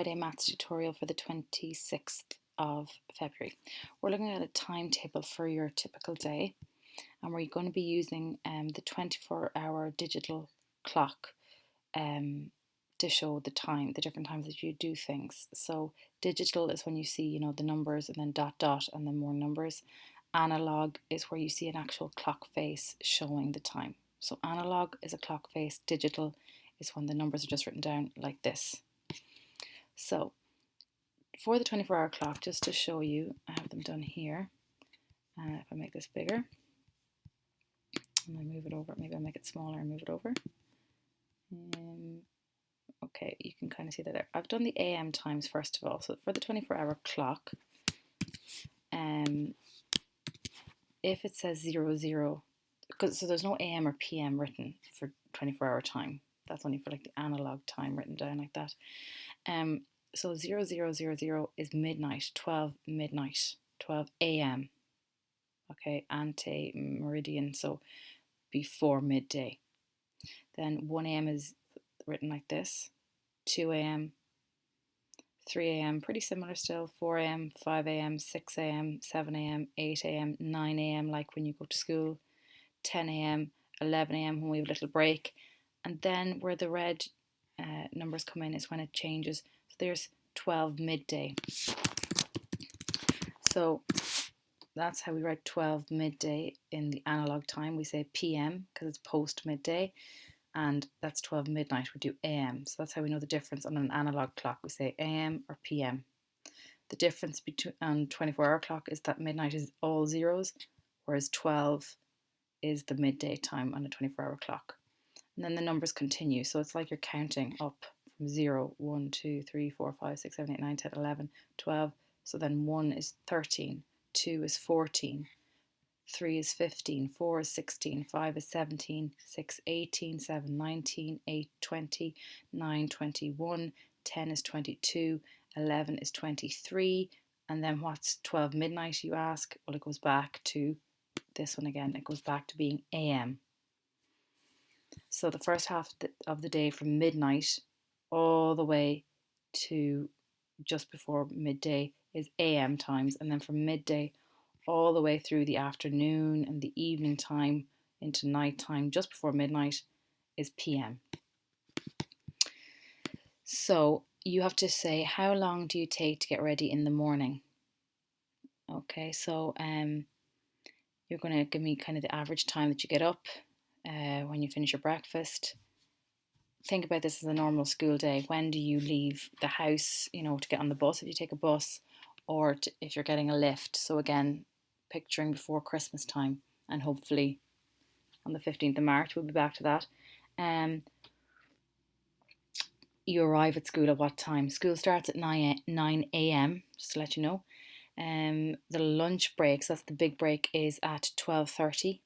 Friday maths tutorial for the 26th of February. We're looking at a timetable for your typical day, and we're going to be using the 24-hour digital clock to show the time, the different times that you do things. So digital is when you see, the numbers and then dot dot and then more numbers. Analog is where you see an actual clock face showing the time. So analog is a clock face, digital is when the numbers are just written down like this. So for the 24-hour clock, just to show you, I have them done here. If I make this bigger and I move it over, maybe I'll make it smaller and move it over. Okay, you can kind of see that there. I've done the AM times first of all. So for the 24-hour clock, if it says 00, so there's no AM or PM written for 24-hour time. That's only for like the analog time written down like that. So 0000 is midnight, 12 midnight, 12 AM. Okay, ante meridian, so before midday. Then 1 AM is written like this, 2 AM, 3 AM, pretty similar still, 4 AM, 5 AM, 6 AM, 7 AM, 8 AM, 9 AM, like when you go to school, 10 AM, 11 AM when we have a little break. And then where the red numbers come in is when it changes. So there's 12 midday. So that's how we write 12 midday in the analog time. We say PM because it's post midday, and that's 12 midnight. We do AM. So that's how we know the difference on an analog clock. We say AM or PM. The difference between on 24-hour clock is that midnight is all zeros, whereas 12 is the midday time on a 24-hour clock. And then the numbers continue. So it's like you're counting up from 0, 1, 2, 3, 4, 5, 6, 7, 8, 9, 10, 11, 12. So then 1 is 13, 2 is 14, 3 is 15, 4 is 16, 5 is 17, 6, 18, 7, 19, 8, 20, 9, 21, 10 is 22, 11 is 23. And then what's 12 midnight, you ask? Well, it goes back to this one again. It goes back to being AM. So the first half of the day from midnight all the way to just before midday is AM times, and then from midday all the way through the afternoon and the evening time into night time just before midnight is PM. So you have to say, how long do you take to get ready in the morning? Okay, so you're going to give me kind of the average time that you get up when you finish your breakfast. Think about this as a normal school day. When do you leave the house, to get on the bus if you take a bus, or if you're getting a lift? So again, picturing before Christmas time, and hopefully on the 15th of March, we'll be back to that. You arrive at school at what time? School starts at 9 a.m, just to let you know. The lunch breaks, that's the big break, is at 12:30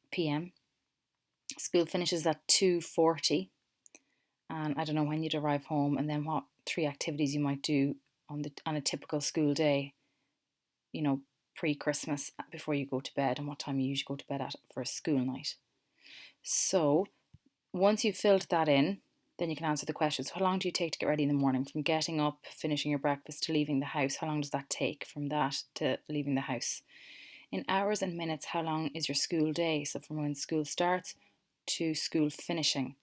p.m. School finishes at 2:40, and I don't know when you'd arrive home, and then what 3 activities you might do on a typical school day, pre-Christmas, before you go to bed, and what time you usually go to bed at for a school night. So once you've filled that in, then you can answer the questions. How long do you take to get ready in the morning? From getting up, finishing your breakfast, to leaving the house, how long does that take from that to leaving the house? In hours and minutes, how long is your school day? So from when school starts to school finishing,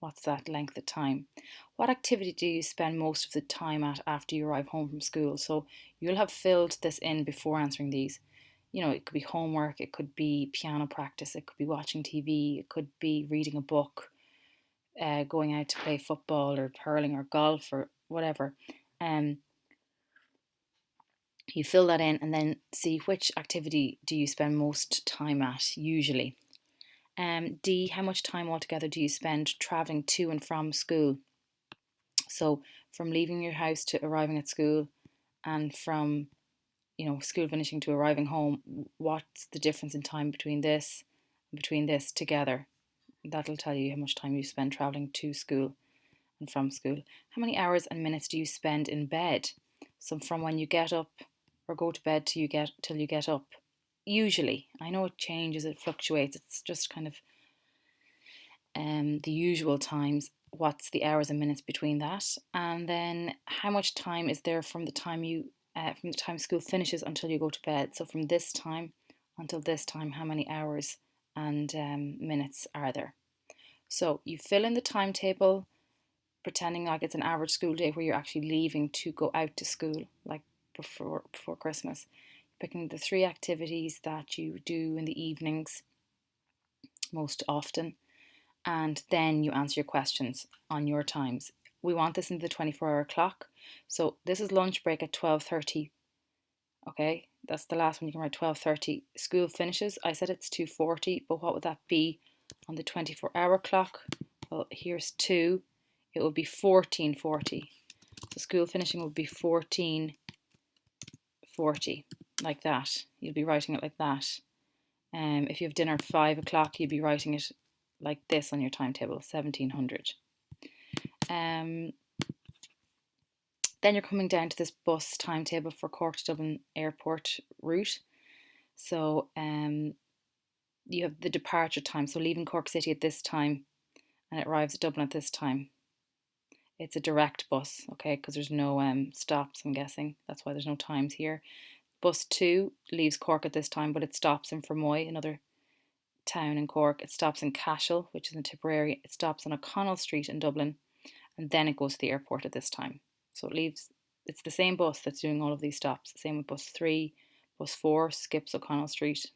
what's that length of time? What activity do you spend most of the time at after you arrive home from school? So you'll have filled this in before answering these. It could be homework, it could be piano practice, it could be watching TV, it could be reading a book, going out to play football or hurling or golf or whatever. You fill that in and then see which activity do you spend most time at usually. D, how much time altogether do you spend travelling to and from school? So from leaving your house to arriving at school, and from school finishing to arriving home, what's the difference in time between this together? That'll tell you how much time you spend travelling to school and from school. How many hours and minutes do you spend in bed? So from when you get up or go to bed till you get up. Usually, I know it changes, it fluctuates, it's just kind of the usual times. what's the hours and minutes between that, and then how much time is there from the time school finishes until you go to bed. So from this time until this time, how many hours and minutes are there? So you fill in the timetable, pretending like it's an average school day where you're actually leaving to go out to school, like before Christmas. Picking the 3 activities that you do in the evenings most often, and then you answer your questions on your times. We want this in the 24-hour clock. So this is lunch break at 12:30. Okay, that's the last one. You can write 12:30. School finishes. I said it's 2:40, but what would that be on the 24-hour clock? Well, here's 2. It would be 14:40. So school finishing would be 14:40, like that. You'll be writing it like that. If you have dinner at 5 o'clock, you'd be writing it like this on your timetable, 1700. Then you're coming down to this bus timetable for Cork to Dublin Airport route. So you have the departure time. So leaving Cork City at this time and it arrives at Dublin at this time. It's a direct bus, okay, because there's no stops, I'm guessing. That's why there's no times here. Bus 2 leaves Cork at this time, but it stops in Fermoy, another town in Cork. It stops in Cashel, which is in Tipperary. It stops on O'Connell Street in Dublin, and then it goes to the airport at this time. So it's the same bus that's doing all of these stops. Same with bus 3, bus 4 skips O'Connell Street,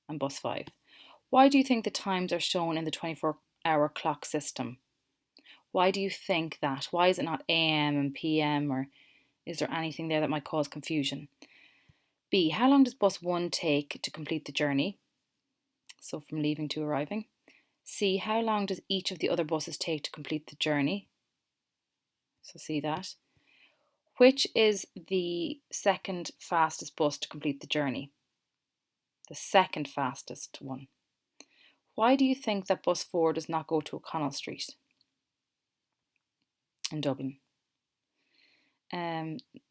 and bus 5. Why do you think the times are shown in the 24-hour clock system? Why do you think that? Why is it not AM and PM, or is there anything there that might cause confusion? B, how long does bus 1 take to complete the journey? So from leaving to arriving. C, how long does each of the other buses take to complete the journey? So see that. Which is the second fastest bus to complete the journey? The second fastest one. Why do you think that bus 4 does not go to O'Connell Street in Dublin?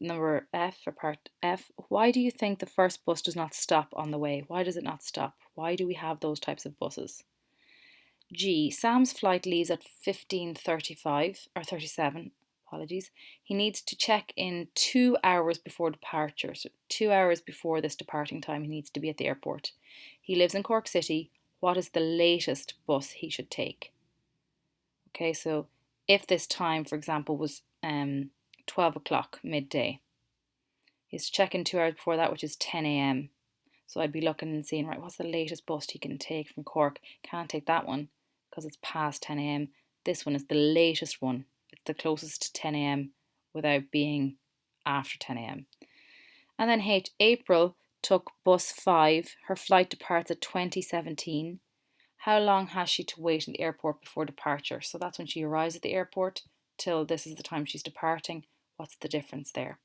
Number F, or part F, why do you think the first bus does not stop on the way? Why does it not stop? Why do we have those types of buses? G, Sam's flight leaves at 15:35 or 37. Apologies. He needs to check in 2 hours before departure. So 2 hours before this departing time, he needs to be at the airport. He lives in Cork City. What is the latest bus he should take? Okay, so if this time, for example, was 12 o'clock midday, he's checking 2 hours before that, which is 10 a.m. So I'd be looking and seeing, right, what's the latest bus he can take from Cork? Can't take that one because it's past 10 a.m. This one is the latest one. It's the closest to 10 a.m. without being after 10 a.m. And then H, April took bus 5. Her flight departs at 20:17. How long has she to wait in the airport before departure? So that's when she arrives at the airport till this is the time she's departing. What's the difference there?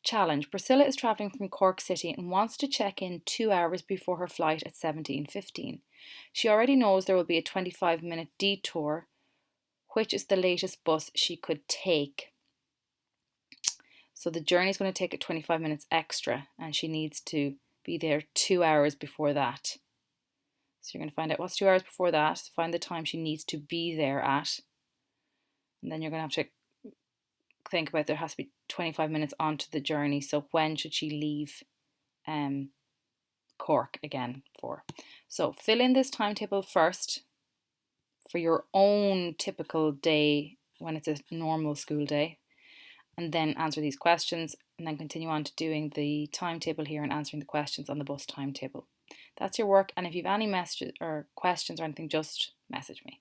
Challenge. Priscilla is travelling from Cork City and wants to check in 2 hours before her flight at 17:15. She already knows there will be a 25-minute detour. Which is the latest bus she could take? So the journey is going to take her 25 minutes extra and she needs to be there 2 hours before that. So you're going to find out what's 2 hours before that, find the time she needs to be there at, and then you're going to have to think about there has to be 25 minutes onto the journey. So when should she leave Cork again for? So fill in this timetable first for your own typical day when it's a normal school day, and then answer these questions, and then continue on to doing the timetable here and answering the questions on the bus timetable. That's your work, and if you have any messages or questions or anything, just message me.